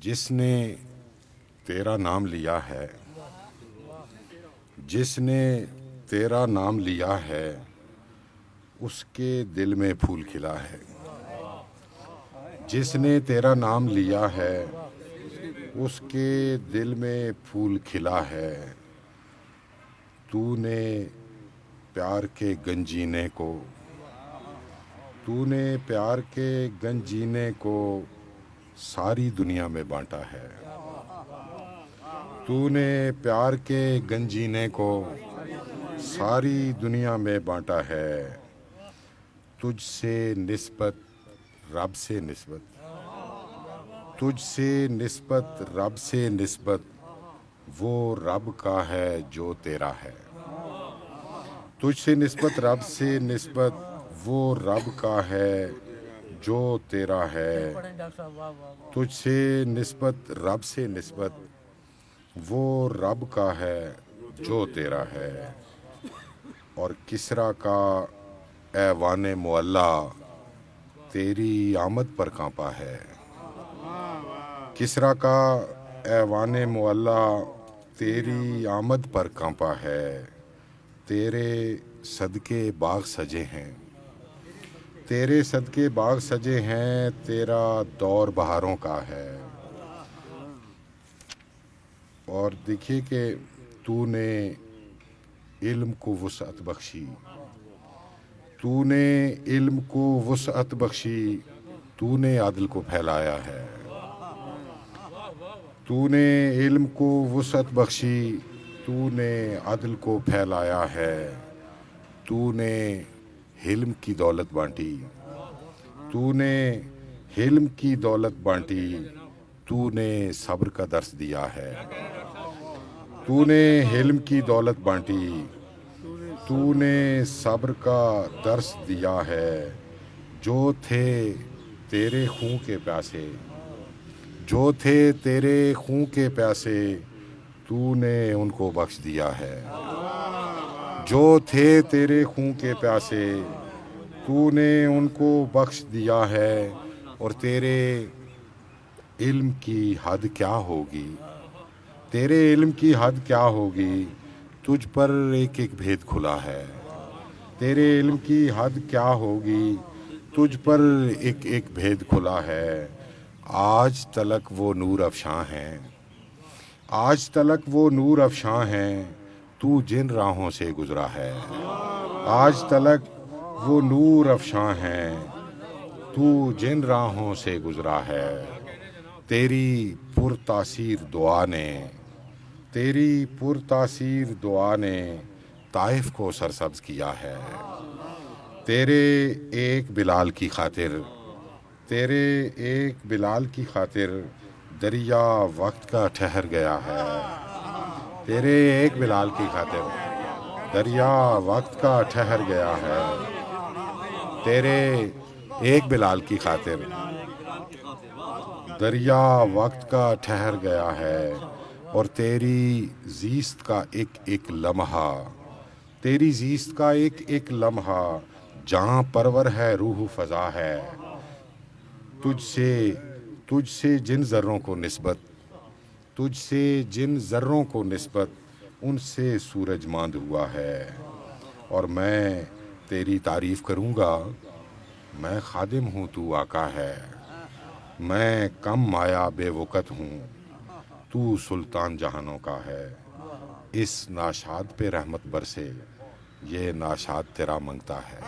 جس نے تیرا نام لیا ہے، جس نے تیرا نام لیا ہے، اس کے دل میں پھول کھلا ہے۔ جس نے تیرا نام لیا ہے، اس کے دل میں پھول کھلا ہے۔ تو نے پیار کے گنجینے کو، تو نے پیار کے گنجینے کو ساری دنیا میں بانٹا ہے۔ تو نے پیار کے گنجینے کو ساری دنیا میں بانٹا ہے۔ تجھ سے نسبت رب سے نسبت، تجھ سے نسبت رب سے نسبت، وہ رب کا ہے جو تیرا ہے۔ تجھ سے نسبت رب سے نسبت، وہ رب کا ہے جو تیرا ہے۔ تجھ سے نسبت رب سے نسبت، وہ رب کا ہے جو تیرا ہے۔ اور کسریٰ کا ایوان معلیٰ تیری آمد پر کانپا ہے۔ کسریٰ کا ایوان معلیٰ تیری آمد پر کانپا ہے۔ تیرے صدقے باغ سجے ہیں، تیرے صدقے باغ سجے ہیں، تیرا دور بہاروں کا ہے۔ اور دیکھیے کہ تو نے علم کو وسعت بخشی، تو نے علم کو وسعت بخشی، تو نے عدل کو پھیلایا ہے۔ تو نے علم کو وسعت بخشی، تو نے عدل کو پھیلایا ہے۔ تو نے حلم کی دولت بانٹی، تو نے حلم کی دولت بانٹی، تو نے صبر کا درس دیا ہے۔ تو نے حلم کی دولت بانٹی، تو نے صبر کا درس دیا ہے۔ جو تھے تیرے خون کے پیاسے، جو تھے تیرے خون کے پیاسے، تو نے ان کو بخش دیا ہے۔ جو تھے تیرے خون کے پیاسے، تو نے ان کو بخش دیا ہے۔ اور تیرے علم کی حد کیا ہوگی، تیرے علم کی حد کیا ہوگی، تجھ پر ایک ایک بھید کھلا ہے۔ تیرے علم کی حد کیا ہوگی، تجھ پر ایک ایک بھید کھلا ہے۔ آج تلک وہ نور افشاں ہیں، آج تلک وہ نور افشاں ہیں، تو جن راہوں سے گزرا ہے۔ آج تلک وہ نور افشاں ہیں، تو جن راہوں سے گزرا ہے۔ تیری پرتاثیر دعا نے، تیری پرتاثیر دعا نے طائف کو سرسبز کیا ہے۔ تیرے ایک بلال کی خاطر، تیرے ایک بلال کی خاطر دریا وقت کا ٹھہر گیا ہے۔ تیرے ایک بلال کی خاطر دریا وقت کا ٹھہر گیا ہے۔ تیرے ایک بلال کی خاطر دریا وقت کا ٹھہر گیا ہے۔ اور تیری زیست کا ایک ایک لمحہ، تیری زیست کا ایک ایک لمحہ جہاں پرور ہے روح و فضا ہے۔ تجھ سے جن ذروں کو نسبت، تجھ سے جن ذروں کو نسبت، ان سے سورج ماند ہوا ہے۔ اور میں تیری تعریف کروں گا، میں خادم ہوں تو آقا ہے۔ میں کم مایا بے وقت ہوں، تو سلطان جہانوں کا ہے۔ اس ناشاد پہ رحمت برسے، یہ ناشاد تیرا منگتا ہے۔